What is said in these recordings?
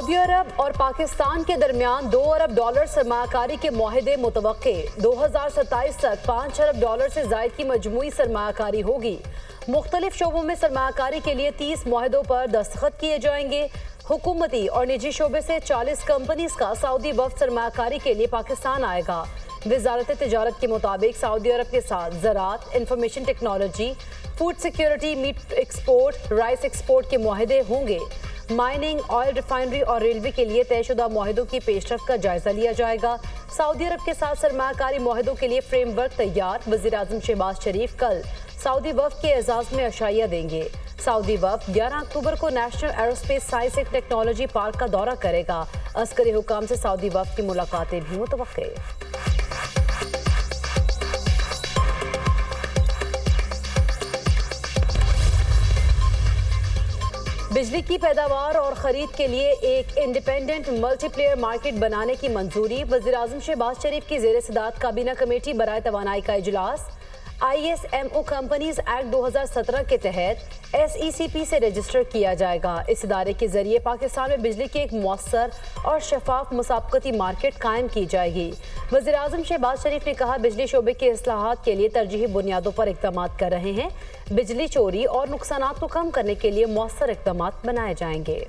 سعودی عرب اور پاکستان کے درمیان $2 ارب سرمایہ کاری کے معاہدے متوقع 2027 تک $5 ارب سے زائد کی مجموعی سرمایہ کاری ہوگی۔ مختلف شعبوں میں سرمایہ کاری کے لیے 30 معاہدوں پر دستخط کیے جائیں گے۔ حکومتی اور نجی شعبے سے 40 کمپنیز کا سعودی وفد سرمایہ کاری کے لیے پاکستان آئے گا۔ وزارت تجارت کے مطابق سعودی عرب کے ساتھ زراعت، information technology, food security, meat export, rice export کے معاہدے ہوں گے۔ مائننگ، آئل ریفائنری اور ریلوے کے لیے طے شدہ معاہدوں کی پیش رفت کا جائزہ لیا جائے گا۔ سعودی عرب کے ساتھ سرمایہ کاری معاہدوں کے لیے فریم ورک تیار۔ وزیر اعظم شہباز شریف کل سعودی وفد کے اعزاز میں عشائیہ دیں گے۔ سعودی وفد 11 اکتوبر کو national aerospace science and technology park کا دورہ کرے گا۔ عسکری حکام سے سعودی وفد کی ملاقاتیں بھی متوقع۔ بجلی کی پیداوار اور خرید کے لیے ایک انڈیپینڈنٹ ملٹی پلیئر مارکیٹ بنانے کی منظوری۔ وزیر اعظم شہباز شریف کی زیر صدارت کابینہ کمیٹی برائے توانائی کا اجلاس۔ ISMO کمپنیز ایکٹ 2017 کے تحت SECP سے رجسٹر کیا جائے گا۔ اس ادارے کے ذریعے پاکستان میں بجلی کی ایک مؤثر اور شفاف مسابقتی مارکیٹ قائم کی جائے گی۔ وزیر اعظم شہباز شریف نے کہا، بجلی شعبے کے اصلاحات کے لیے ترجیحی بنیادوں پر اقدامات کر رہے ہیں۔ بجلی چوری اور نقصانات کو کم کرنے کے لیے مؤثر اقدامات بنائے جائیں گے۔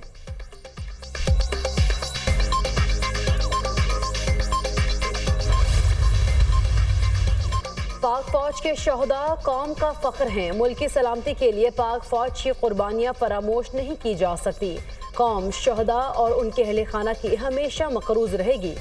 پاک فوج کے شہداء قوم کا فخر ہیں۔ ملک کی سلامتی کے لیے پاک فوج کی قربانیاں فراموش نہیں کی جا سکتی۔ قوم شہداء اور ان کے اہل خانہ کی ہمیشہ مقروض رہے گی۔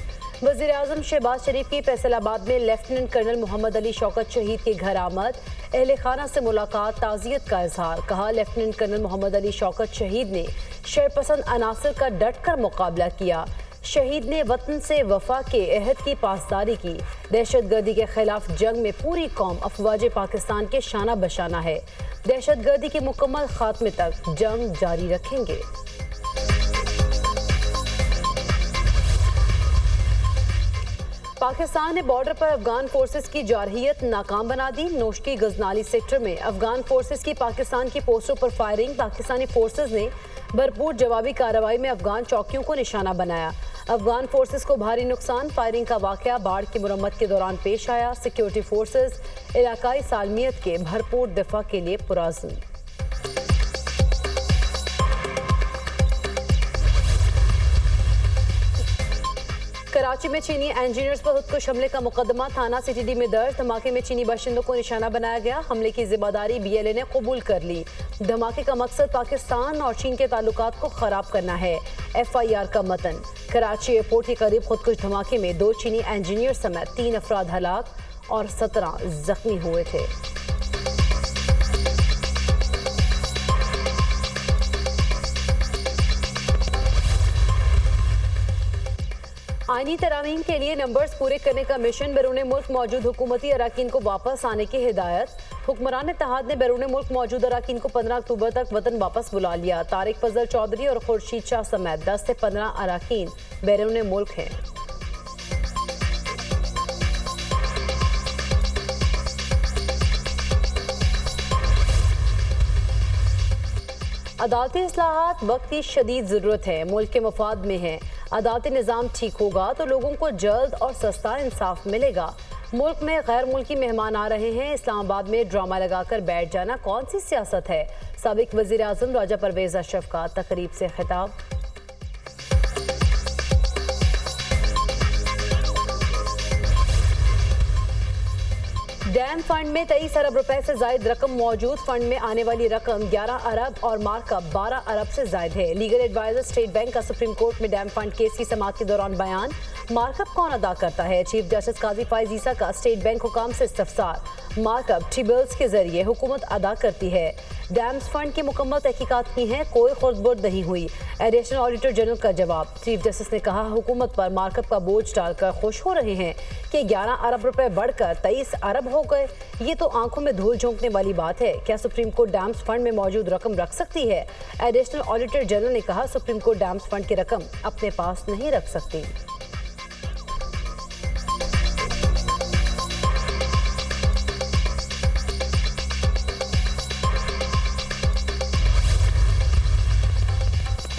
وزیر اعظم شہباز شریف کی فیصل آباد میں لیفٹیننٹ کرنل محمد علی شوکت شہید کے گھر آمد، اہل خانہ سے ملاقات، تعزیت کا اظہار۔ کہا، لیفٹیننٹ کرنل محمد علی شوکت شہید نے شرپسند عناصر کا ڈٹ کر مقابلہ کیا۔ شہید نے وطن سے وفا کے عہد کی پاسداری کی۔ دہشت گردی کے خلاف جنگ میں پوری قوم افواج پاکستان کے شانہ بشانہ ہے۔ دہشت گردی کے مکمل خاتمے تک جنگ جاری رکھیں گے۔ پاکستان نے بارڈر پر افغان فورسز کی جارحیت ناکام بنا دی۔ نوشکی غزنالی سیکٹر میں افغان فورسز کی پاکستان کی پوسٹوں پر فائرنگ۔ پاکستانی فورسز نے بھرپور جوابی کارروائی میں افغان چوکیوں کو نشانہ بنایا۔ افغان فورسز کو بھاری نقصان۔ فائرنگ کا واقعہ باڑھ کی مرمت کے دوران پیش آیا۔ سیکیورٹی فورسز علاقائی سالمیت کے بھرپور دفاع کے لیے پرعزم۔ کراچی میں چینی انجینئرز پر خودکش حملے کا مقدمہ تھانہ CTD میں درج۔ دھماکے میں چینی باشندوں کو نشانہ بنایا گیا۔ حملے کی ذمہ داری BLA نے قبول کر لی۔ دھماکے کا مقصد پاکستان اور چین کے تعلقات کو خراب کرنا ہے۔ FIR کا متن۔ کراچی ایئرپورٹ کے قریب خودکش دھماکے میں 2 چینی انجینئر سمیت 3 افراد ہلاک اور 17 زخمی ہوئے تھے۔ آئینی ترامیم کے لیے نمبرز پورے کرنے کا مشن۔ بیرون ملک موجود حکومتی اراکین کو واپس آنے کی ہدایت۔ حکمران اتحاد نے بیرون ملک موجود اراکین کو 15 اکتوبر تک وطن واپس بلا لیا۔ طارق فضل چودھری اور خورشید شاہ سمیت 10 سے 15 اراکین بیرون ملک ہیں۔ عدالتی اصلاحات وقت کی شدید ضرورت ہے، ملک کے مفاد میں ہے۔ عدالتی نظام ٹھیک ہوگا تو لوگوں کو جلد اور سستا انصاف ملے گا۔ ملک میں غیر ملکی مہمان آ رہے ہیں، اسلام آباد میں ڈرامہ لگا کر بیٹھ جانا کون سی سیاست ہے؟ سابق وزیر اعظم راجہ پرویز اشرف کا تقریب سے خطاب۔ ڈیم فنڈ میں 23 ارب روپے سے زائد رقم موجود۔ فنڈ میں آنے والی رقم 11 ارب اور مارک اپ 12 ارب سے زائد ہے۔ لیگل ایڈوائزر اسٹیٹ بینک کا سپریم کورٹ میں ڈیم فنڈ کیس کی سماعت کے دوران بیان۔ مارک اپ کون ادا کرتا ہے؟ چیف جسٹس قاضی فائز عیسیٰ کا اسٹیٹ بینک حکام سے استفسار۔ مارک اپ ٹی بلز کے ذریعے حکومت ادا کرتی ہے۔ ڈیمز فنڈ کی مکمل تحقیقات کی ہیں، کوئی خرد برد نہیں ہوئی۔ ایڈیشنل آڈیٹر جنرل کا جواب۔ چیف جسٹس نے کہا، حکومت پر مارک اپ کا بوجھ ڈال کر خوش ہو رہے ہیں کہ 11 ارب روپے بڑھ کر 23 ارب ہو گئے۔ یہ تو آنکھوں میں دھول جھونکنے والی بات ہے۔ کیا سپریم کورٹ ڈیمز فنڈ میں موجود رقم رکھ سکتی ہے؟ ایڈیشنل آڈیٹر جنرل نے کہا، سپریم کورٹ ڈیمز فنڈ کی رقم اپنے پاس نہیں رکھ سکتی۔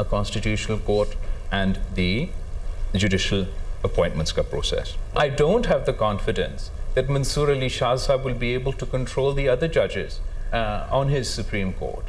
a constitutional court and the judicial appointments ka process. I don't have the confidence that Mansoor Ali Shah Sahab will be able to control the other judges on his Supreme Court.